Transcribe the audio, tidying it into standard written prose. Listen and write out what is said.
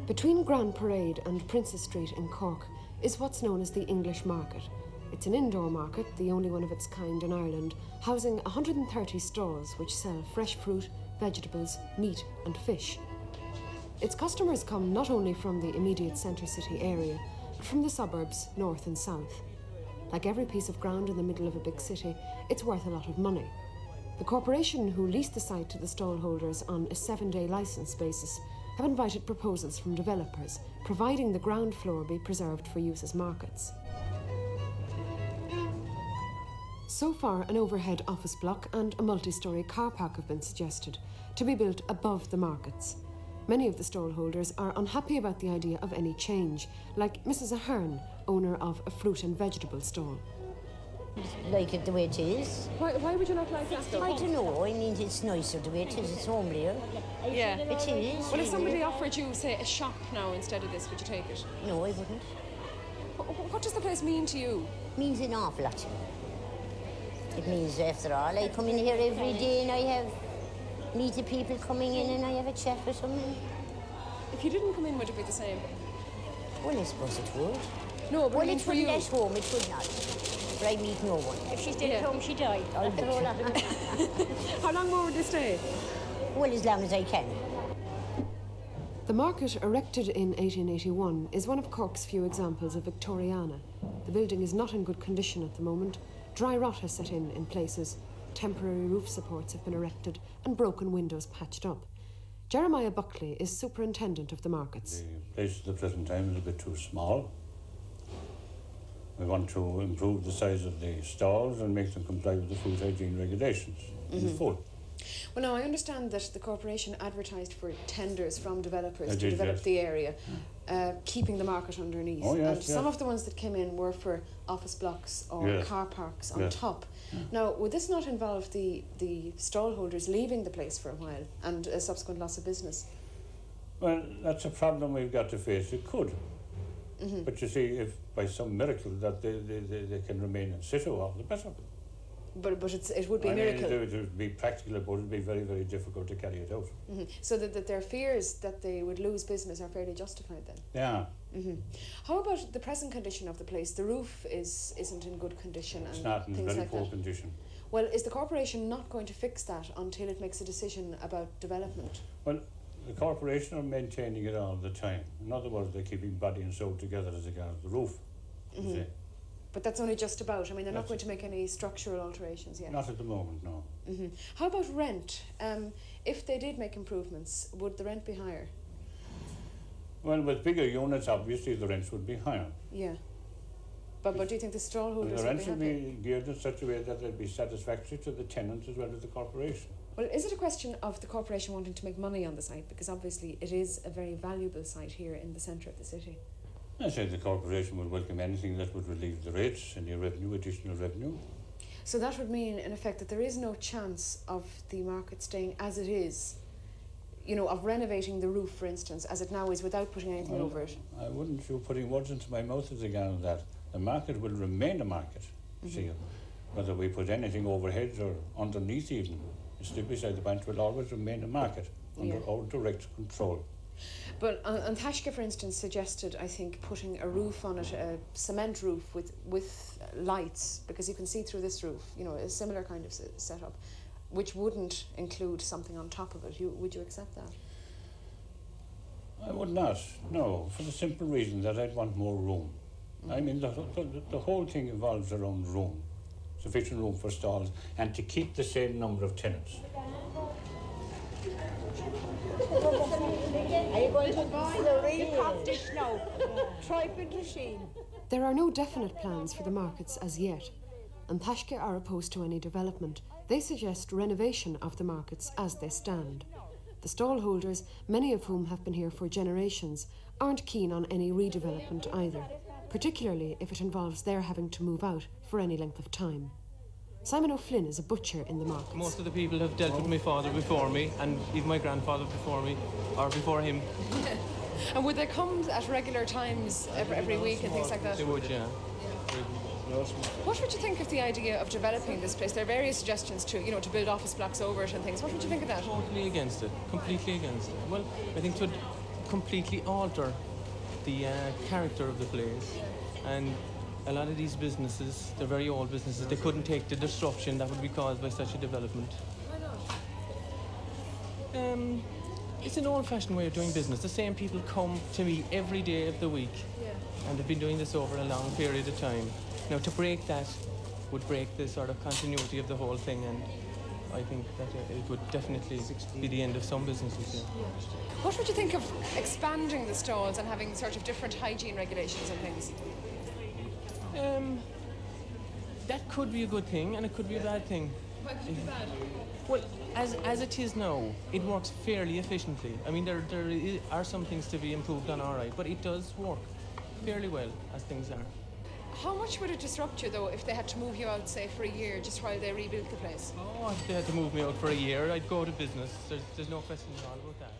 Between Grand Parade and Princess Street in Cork is what's known as the English Market. It's an indoor market, the only one of its kind in Ireland, housing 130 stalls which sell fresh fruit, vegetables, meat and fish. Its customers come not only from the immediate centre city area, but from the suburbs, north and south. Like every piece of ground in the middle of a big city, it's worth a lot of money. The corporation who leased the site to the stallholders on a 7-day licence basis have invited proposals from developers, providing the ground floor be preserved for use as markets. So far, an overhead office block and a multi-storey car park have been suggested to be built above the markets. Many of the stallholders are unhappy about the idea of any change, like Mrs. Ahern, owner of a fruit and vegetable stall. Like it the way it is. Why would you not like that though? I don't know, I mean it's nicer the way it is, it's homelier. Yeah. It is. Well, if somebody offered you, say, a shop now instead of this, would you take it? No, I wouldn't. What does the place mean to you? It means an awful lot to me. It means, after all, I come in here every day and I meet the people coming in and I have a chat with them. If you didn't come in, would it be the same? Well, I suppose it would. No, but well, I mean it for wouldn't you. at home, it would not. But I meet no one. If she stayed at home, she died. I'll throw that. How long more would you stay? Well, as long as I can. The market, erected in 1881, is one of Cork's few examples of Victoriana. The building is not in good condition at the moment. Dry rot has set in places. Temporary roof supports have been erected and broken windows patched up. Jeremiah Buckley is superintendent of the markets. The place at the present time is a bit too small. We want to improve the size of the stalls and make them comply with the food hygiene regulations in full. Well, now, I understand that the corporation advertised for tenders from developers to develop yes. the area, keeping the market underneath. Oh, yes, and some of the ones that came in were for office blocks or Yes. car parks on Yes. top. Now, would this not involve the stallholders leaving the place for a while and a subsequent loss of business? Well, that's a problem we've got to face. It could. But you see, if by some miracle that they can remain in situ, all the better. But it would be a miracle. It would be practical, but it would be very, very difficult to carry it out. So that their fears that they would lose business are fairly justified then? Yeah. How about the present condition of the place? The roof isn't in good condition and It's not in things very like poor that. condition. Well, is the corporation not going to fix that until it makes a decision about development? Well, the corporation are maintaining it all the time. In other words, they're keeping body and soul together as regards the roof. You see. But that's only just about. I mean, they're not That's going to make any structural alterations yet. Not at the moment, no. How about rent? If they did make improvements, would the rent be higher? Well, with bigger units, obviously the rents would be higher. Yeah. But do you think the stallholders The would rents be would happy? be geared in such a way that they'd be satisfactory to the tenants as well as the corporation. Well, is it a question of the corporation wanting to make money on the site? Because obviously it is a very valuable site here in the centre of the city. I say the corporation would welcome anything that would relieve the rates, any revenue, additional revenue. So that would mean, in effect, that there is no chance of the market staying as it is, you know, of renovating the roof, for instance, as it now is, without putting anything over it. I wouldn't be putting words into my mouth as against that. The market will remain a market, see, whether we put anything overhead or underneath even. It's still beside the point will always remain a market under our direct control. But Antashka, for instance, suggested, I think, putting a roof on it, a cement roof with lights, because you can see through this roof, you know, a similar kind of setup, which wouldn't include something on top of it. Would you accept that? I would not, no, for the simple reason that I'd want more room. I mean, the whole thing evolves around room, sufficient room for stalls, and to keep the same number of tenants. Are you going to buy the real cottage now? Tripod machine. There are no definite plans for the markets as yet, and Tashke are opposed to any development. They suggest renovation of the markets as they stand. The stallholders, many of whom have been here for generations, aren't keen on any redevelopment either, particularly if it involves their having to move out for any length of time. Simon O'Flynn is a butcher in the markets. Most of the people have dealt with my father before me, and even my grandfather before me, or before him. And would they come at regular times every week and things like that? They would, yeah. What would you think of the idea of developing this place? There are various suggestions to build office blocks over it and things. What would you think of that? Totally against it. Completely against it. Well, I think completely alter the character of the place. And a lot of these businesses, they're very old businesses, they couldn't take the disruption that would be caused by such a development. Why not? It's an old-fashioned way of doing business. The same people come to me every day of the week, and they've been doing this over a long period of time. Now, to break that would break the sort of continuity of the whole thing, and I think that it would definitely be the end of some businesses. What would you think of expanding the stalls and having sort of different hygiene regulations and things? That could be a good thing, and it could be a bad thing. Why could it be bad? Well, as it is now, it works fairly efficiently. I mean, there are some things to be improved on, all right, but it does work fairly well as things are. How much would it disrupt you, though, if they had to move you out, say, for a year, just while they rebuilt the place? Oh, if they had to move me out for a year, I'd go to business. There's no question at all about that.